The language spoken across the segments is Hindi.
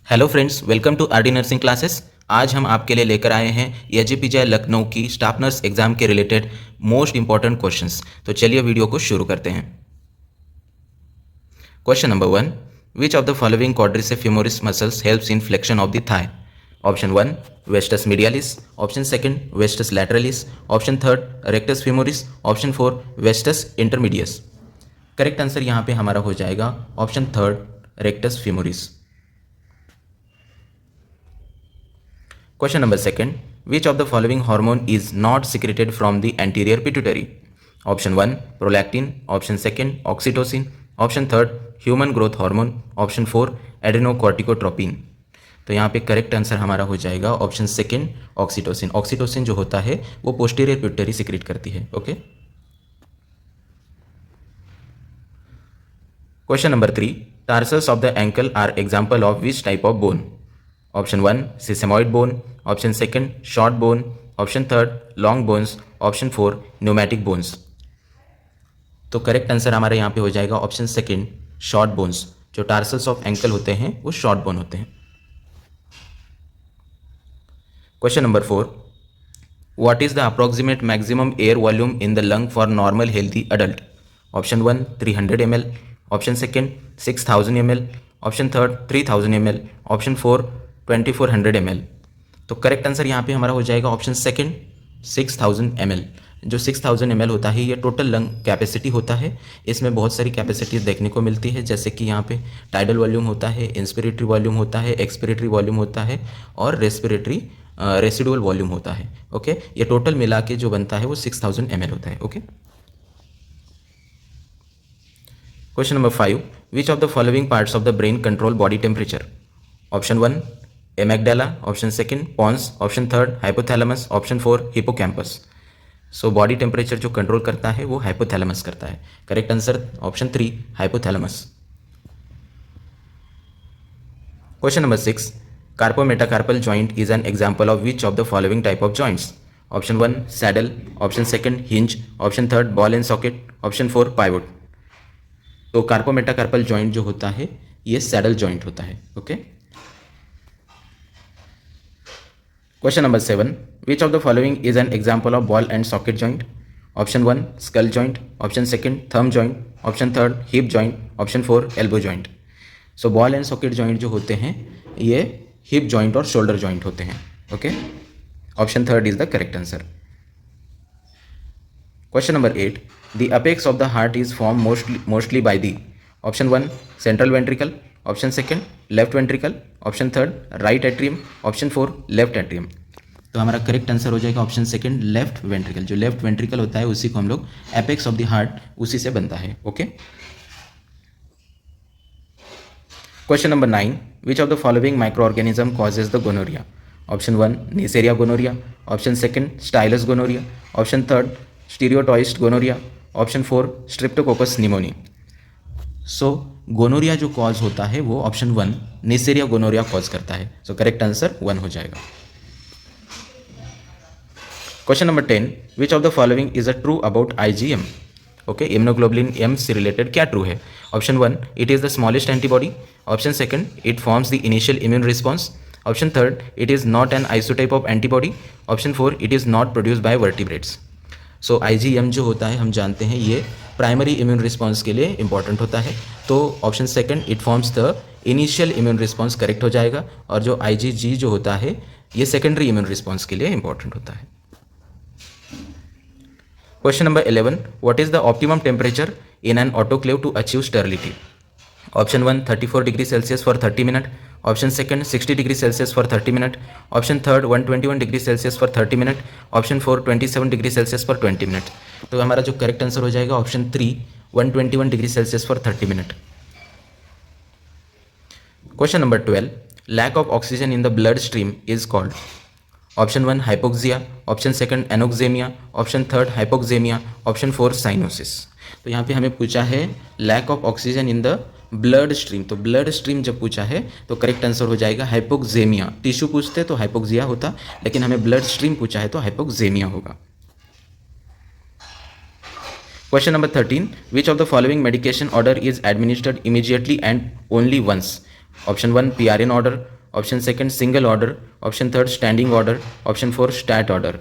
Hello friends, welcome R D nursing classes. आज हम आपके लिए लेकर आए हैं एजीपीजे लखनऊ की स्टाफ नर्स एग्जाम के रिलेटेड मोस्ट इंपॉर्टेंट क्वेश्चंस। तो चलिए वीडियो को शुरू करते हैं। Question number 1, which of the following quadricep femoris muscles helps in flexion of the thigh? Option 1 vastus medialis, option 2 vastus lateralis, option 3 rectus femoris, option 4 vastus intermedius. Correct answer यहाँ पे हमारा हो जाएगा option 3 rectus femoris. Question number 2, which of the following hormone is not secreted from the anterior pituitary? Option 1 prolactin, option 2 oxytocin, option 3 human growth hormone, option 4 adrenocorticotropin। तो यहाँ पे करेक्ट आंसर हमारा हो जाएगा ऑप्शन 2 ऑक्सीटोसिन। ऑक्सीटोसिन जो होता है वो पोस्टीरियर पिट्यूटरी सिक्रेट करती है। Okay. Question number 3, tarsals of the ankle are example of which type of bone? Option 1 sesamoid bone, option 2 short bone, option 3 long bones, option 4 pneumatic bones. तो करेक्ट आंसर हमारा यहाँ पे हो जाएगा ऑप्शन 2 शॉर्ट बोन्स। जो टार्सल्स ऑफ एंकल होते हैं वो शॉर्ट बोन होते हैं। Question number 4, what is the approximate maximum air volume in the lung for normal healthy adult? Option 1 300 ml, option 2 6000 ml, option 3 3000 ml, option 4 2400 ml। तो करेक्ट आंसर यहाँ पे हमारा हो जाएगा ऑप्शन 2 6000 ml। जो 6000 ml होता है ये टोटल लंग कैपेसिटी होता है। इसमें बहुत सारी कैपेसिटीज देखने को मिलती है, जैसे कि यहाँ पे टाइडल वॉल्यूम होता है, इंस्पिरेटरी वॉल्यूम होता है, एक्सपिरेटरी वॉल्यूम होता है और रेस्पिरेटरी रेसिडुअल वॉल्यूम होता है। ओके, ये टोटल मिला के जो बनता है वो 6000 ml होता है। Okay. Question number 5, which of the following parts of the brain control body temperature? Option 1 amygdala, option 2 pons, option 3 hypothalamus, option 4 hippocampus. So body temperature जो कंट्रोल करता है वो हाइपोथैलेमस करता है। Correct answer option 3 hypothalamus. Question number 6, carpometacarpal joint is an example of which of the following type of joints? Option 1 saddle, option 2 hinge, option 3 ball and socket, option 4 pivot. तो कार्पोमेटाकार्पल जॉइंट जो होता है ये सैडल जॉइंट होता है। Okay. Question number 7, which of the following is an example of ball and socket joint? Option 1 skull joint, option 2 thumb joint, option 3 hip joint, option 4 elbow joint. So ball and socket joint जो होते हैं ये हिप जॉइंट और शोल्डर जॉइंट होते हैं। Okay, option 3 is the correct answer. Question number 8, the apex of the heart is form mostly by the? Option 1 central ventricle, option 2 left ventricle, option 3 right atrium, option 4 left atrium. तो हमारा करेक्ट आंसर हो जाएगा ऑप्शन 2 लेफ्ट वेंट्रिकल। जो लेफ्ट वेंट्रिकल होता है उसी को हम लोग एपेक्स ऑफ द हार्ट उसी से बनता है। Okay. Question number 9, which of the following microorganism causes the gonorrhoea? Option 1 neisseria gonorrhoeae, option 2 stylus gonorrhoea, option 3 स्टीरियोटॉइस्ट gonorrhoea, option 4 streptococcus pneumoniae. So gonorrhoea जो कॉज होता है वो ऑप्शन 1 नेसेरिया गोनोरिया कॉज करता है। सो करेक्ट आंसर 1 हो जाएगा। Question number 10, which of the following is a true about IgM? Okay, immunoglobulin M से रिलेटेड क्या ट्रू है? Option 1 it is the smallest antibody, option 2 it forms the initial immune response, option 3 it is not an isotype of antibody, option 4 it is not produced by vertebrates. So IgM जो होता है हम जानते हैं ये प्राइमरी इम्यून रिस्पॉन्स के लिए इंपॉर्टेंट होता है। तो option 2 it forms the initial immune response correct हो जाएगा, और जो IgG जो होता है ये सेकेंडरी इम्यून रिस्पॉन्स के लिए इंपॉर्टेंट होता है। Question number 11, what is the optimum temperature in an autoclave to achieve sterility? Option 1 34 degree Celsius for 30 minute, option 2 60 degree Celsius for 30 minute, option 3 121 degree Celsius for 30 minute, option 4 27 degree Celsius for 20 minute. तो हमारा जो करेक्ट आंसर हो जाएगा option 3 121 degree Celsius for 30 minute. Question number 12, lack of oxygen in the blood stream is called? Option 1 hypoxia, option 2 anoxemia, option 3 hypoxemia, option 4 cyanosis. तो यहाँ पे हमें पूछा है lack of oxygen in the blood stream. तो ब्लड स्ट्रीम जब पूछा है तो करेक्ट आंसर हो जाएगा हाइपोक्सेमिया। टिश्यू पूछते तो हाइपोक्सिया होता, लेकिन हमें ब्लड स्ट्रीम पूछा है तो हाइपोक्सेमिया होगा। Question number 13, which of the following medication order is administered immediately and only once? Option 1 PRN order, option second single order, option third standing order, option four stat order.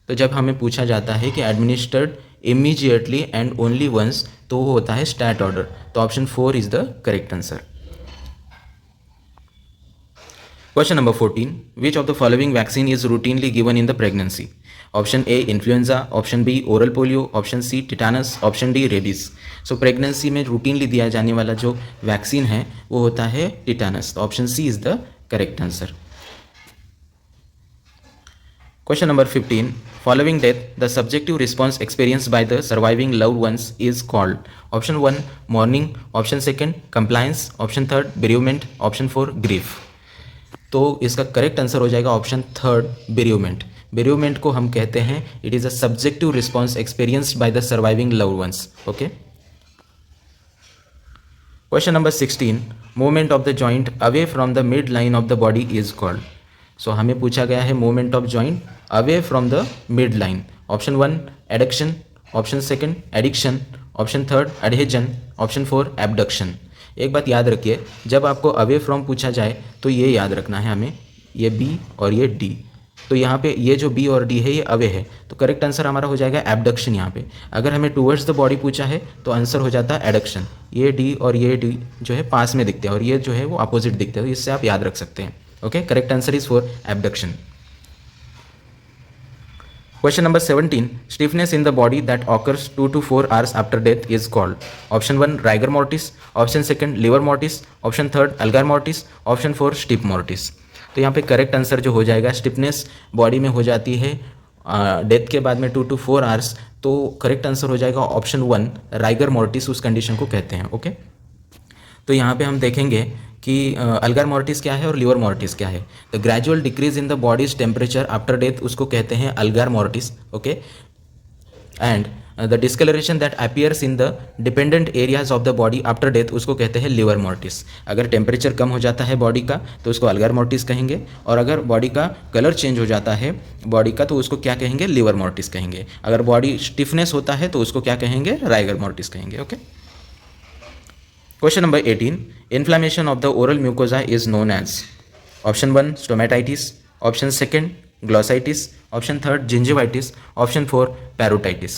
तो जब हमें पूछा जाता है कि administered immediately and only once, तो वो होता है स्टैट ऑर्डर। तो option four is the correct answer. Question number 14. Which of the following vaccine is routinely given in the pregnancy? Option A influenza, option B oral polio, option C tetanus, option D rabies. So pregnancy में routinely दिया जाने वाला जो वैक्सीन है वो होता है टिटानस। तो option C is the correct answer. Question number 15. Following death, the subjective response experienced by the surviving loved ones is called. Option 1 mourning, option 2 compliance, option 3 bereavement, option 4 grief. तो इसका करेक्ट आंसर हो जाएगा ऑप्शन थर्ड बेरियोमेंट। बेरियोमेंट को हम कहते हैं it is a subjective response experienced by the surviving loved ones. Okay. Question number 16. Movement of the joint away from the mid line of the body is called. So हमें पूछा गया है movement of joint away from the mid line. Option 1 adduction, option 2 addiction, option 3 adhesion, option 4 abduction. एक बात याद रखिए, जब आपको अवे फ्रॉम पूछा जाए तो ये याद रखना है हमें, ये बी और ये डी। तो यहाँ पे ये जो बी और डी है ये अवे है, तो करेक्ट आंसर हमारा हो जाएगा एबडक्शन यहाँ पे। अगर हमें टूवर्ड्स द बॉडी पूछा है तो आंसर हो जाता है एडक्शन। ये डी और ये डी जो है पास में दिखते हैं और ये जो है वो अपोजिट दिखते हैं, तो इससे आप याद रख सकते हैं। Okay, correct answer is for abduction. Question number 17. Stiffness in the body that occurs 2 to 4 hours after death is called. Option 1 rigor mortis, option 2 liver mortis, option 3 algar mortis, option 4 stiff mortis. तो यहाँ पे करेक्ट आंसर जो हो जाएगा स्टिफनेस बॉडी में हो जाती है डेथ के बाद में 2 to 4 आवर्स, तो करेक्ट आंसर हो जाएगा ऑप्शन 1 राइगर मोर्टिस, उस कंडीशन को कहते हैं। ओके, तो यहाँ पे हम देखेंगे कि अल्गर मोर्टिस क्या है और लिवर मोर्टिस क्या है। The gradual decrease in the body's temperature after death उसको कहते हैं algor mortis. Okay, and the discoloration that appears in the dependent areas of the body after death उसको कहते हैं लिवर मोर्टिस। अगर टेम्परेचर कम हो जाता है बॉडी का तो उसको अल्गर मोर्टिस कहेंगे, और अगर बॉडी का कलर चेंज हो जाता है बॉडी का तो उसको क्या कहेंगे, लिवर मोर्टिस कहेंगे। अगर बॉडी स्टिफनेस होता है तो उसको क्या कहेंगे, राइगर मोर्टिस कहेंगे। Okay. Question number 18. Inflammation of the oral mucosa is known as. Option 1 stomatitis, option 2 glossitis, option 3 gingivitis, option 4 parotitis.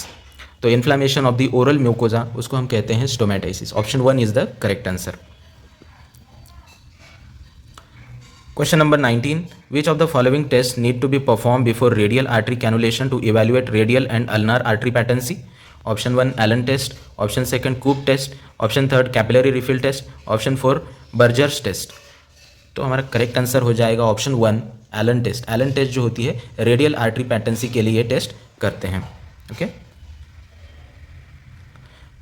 तो inflammation of the oral mucosa उसको हम कहते हैं stomatitis. Option 1 is the correct answer. Question number 19. Which of the following tests need to be performed before radial artery cannulation to evaluate radial and ulnar artery patency? Option 1 Allen test, option 2 Coop test, option 3 capillary refill test, option 4 Burgers test. तो हमारा करेक्ट आंसर हो जाएगा option 1 Allen test. Allen test जो होती है रेडियल आर्टरी पैटेंसी के लिए टेस्ट करते हैं। Okay.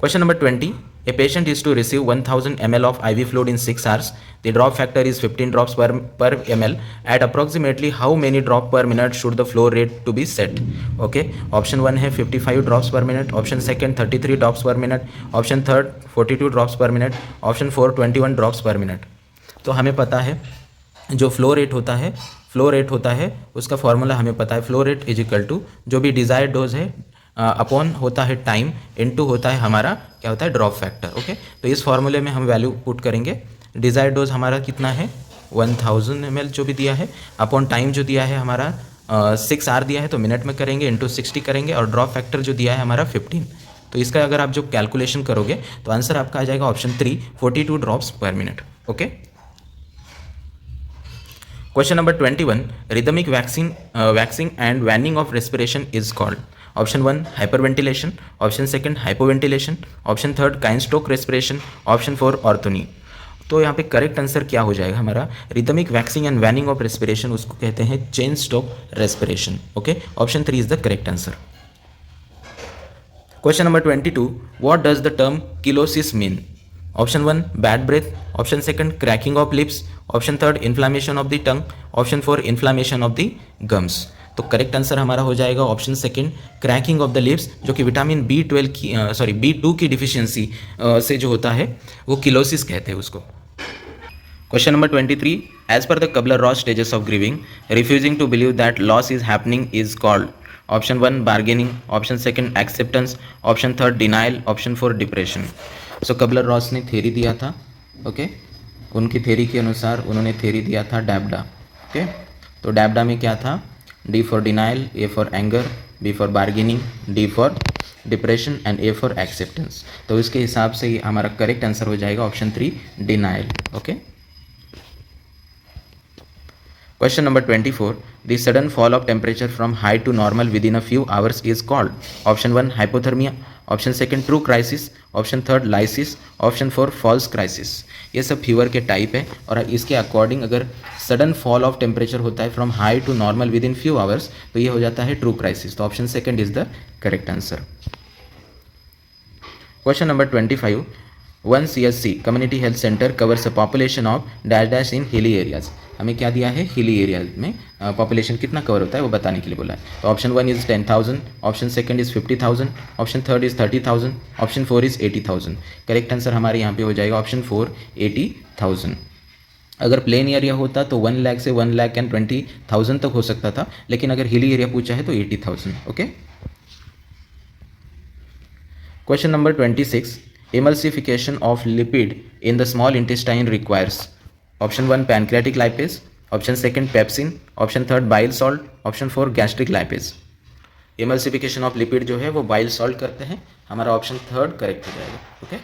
Question number 20. A patient is to receive 1000 ml of IV fluid in 6 hours. The drop factor is 15 drops per ml. At approximately how many drops per minute should the flow rate to be set? Okay. Option 1 है 55 drops per minute. Option 2 33 drops per minute. Option 3 42 drops per minute. Option 4 21 drops per minute. तो हमें पता है जो फ्लो रेट होता है उसका फॉर्मूला हमें पता है। Flow rate is equal to जो भी डिजायर्ड डोज है अपॉन होता है टाइम इनटू होता है हमारा क्या होता है ड्रॉप फैक्टर। ओके, तो इस फॉर्मूले में हम वैल्यू पुट करेंगे। डिजायर्ड डोज हमारा कितना है 1000 ml जो भी दिया है, अपॉन टाइम जो दिया है हमारा 6 आवर दिया है तो मिनट में करेंगे, इंटू 60 करेंगे, और ड्रॉप फैक्टर जो दिया है हमारा 15। तो इसका अगर आप जो कैलकुलेशन करोगे तो आंसर आपका आ जाएगा ऑप्शन 3 42 ड्रॉप्स पर minute. Okay. Question number 21. Rhythmic waxing and waning of respiration is called. Option 1 hyperventilation, option 2 hypoventilation, option 3 Kinestroke respiration, option 4 orthony. तो यहाँ पे करेक्ट आंसर क्या हो जाएगा हमारा rhythmic waxing and waning of respiration उसको कहते हैं Cheyne Stokes respiration. Okay, option 3 is the correct answer. Question number 22. What does the term cheilosis mean? Option 1 bad breath, option 2 cracking of lips, option 3 inflammation of the tongue, option 4 inflammation of the gums. तो करेक्ट आंसर हमारा हो जाएगा option 2 cracking of the lips, जो कि विटामिन B2 की डिफिशियंसी से जो होता है वो किलोसिस कहते हैं उसको। Question number 23. As per the Kubler Ross stages of grieving, refusing to believe that loss is happening is called. Option 1 bargaining, option 2 acceptance, option 3 denial, option 4 depression. So Kubler Ross ने थ्योरी दिया था। ओके, उनकी थ्योरी के अनुसार उन्होंने थ्योरी दिया था डैबडा। ओके, तो डैबडा में क्या था, D for denial, A for anger, B for bargaining, D for depression and A for acceptance. तो इसके हिसाब से ये हमारा करेक्ट आंसर हो जाएगा option 3 denial. Okay, Question number 24. The sudden fall of temperature from high to normal within a few hours is called. Option 1 hypothermia, option 2 true crisis, option 3 lysis, option 4 false crisis. ये सब फीवर के टाइप है और इसके अकॉर्डिंग अगर सडन फॉल ऑफ टेम्परेचर होता है from high to normal within few hours तो ये हो जाता है ट्रू क्राइसिस। तो option 2 is the correct answer. Question number 25. One CHC community health centre covers a population of dash dash in hilly areas. हमें क्या दिया है, हिली एरियाज में पॉपुलेशन कितना कवर होता है वो बताने के लिए बोला है। तो option 1 is 10,000, option 2 is 50,000, option 3 is 30,000, option 4 is 80,000। Correct answer हमारे यहाँ पे हो जाएगा ऑप्शन 4 80,000। अगर प्लेन एरिया होता तो 1 लाख से 1,20,000 तक हो सकता था, लेकिन अगर हिली एरिया पूछा है तो 80,000। Okay, question number 26. Emulsification of lipid in the small intestine requires. Option 1 pancreatic lipase, option 2 pepsin, option 3 bile salt, option 4 gastric lipase. Emulsification of lipid जो है वो bile salt करते हैं, हमारा ऑप्शन 3 करेक्ट हो जाएगा। Okay,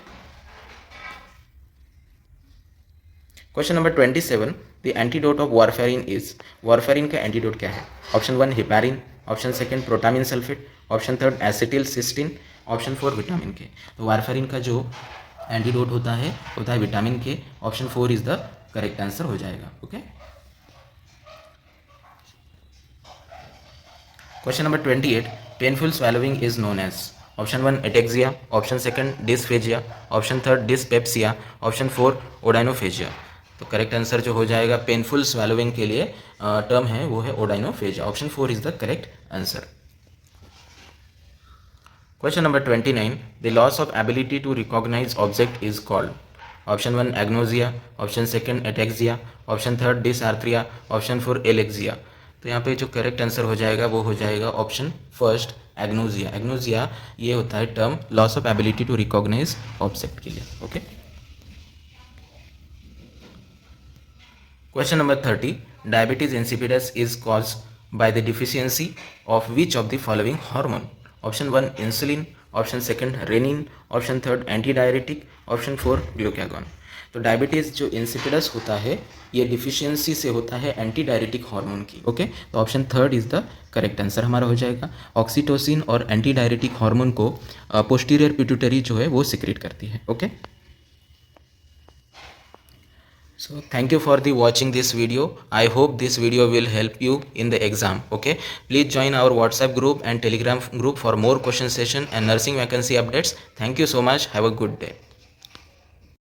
question number 27. The antidote of warfarin is. Warfarin का एंटीडोट क्या है? Option 1 heparin, option 2 protamine sulphate, option 3 acetyl cysteine, option 4 vitamin K. तो वारफेरिन का जो एंटीडोट होता है vitamin K. Option 4 is the correct answer हो जाएगा। Okay, question number 28. Painful swallowing is known as. Option 1 ataxia, option 2 dysphagia, option 3 dyspepsia, option 4 odynophagia. तो करेक्ट आंसर जो हो जाएगा पेनफुल स्वेलोइंग के लिए टर्म है वो है odynophagia. Option 4 is the correct answer. Question number 29. The loss of ability to recognize object is called. Option 1 agnosia, option 2 ataxia, option 3 dysarthria, option 4 alexia. तो यहाँ पे जो करेक्ट आंसर हो जाएगा वो हो जाएगा ऑप्शन 1 एग्नोजिया। एग्नोजिया ये होता है term loss of ability to recognise object के लिए। Okay, question number 30. Diabetes insipidus is caused by the deficiency of which of the following hormone. Option 1 insulin, option 2 renin, option 3 anti diuretic, option 4 glucagon. तो डायबिटीज़ जो इंसिपिडस होता है ये डिफिशियंसी से होता है एंटी डायरेटिक हार्मोन की। ओके, तो option 3 is the correct answer हमारा हो जाएगा। ऑक्सीटोसिन और एंटी डायरेटिक हार्मोन को पोस्टीरियर पिट्यूटरी जो है वो सिक्रेट करती है। Okay, so thank you for the watching this video. I hope this video will help you in the exam. Okay, please join our WhatsApp group and Telegram group for more question session and nursing vacancy updates. Thank you so much. Have a good day.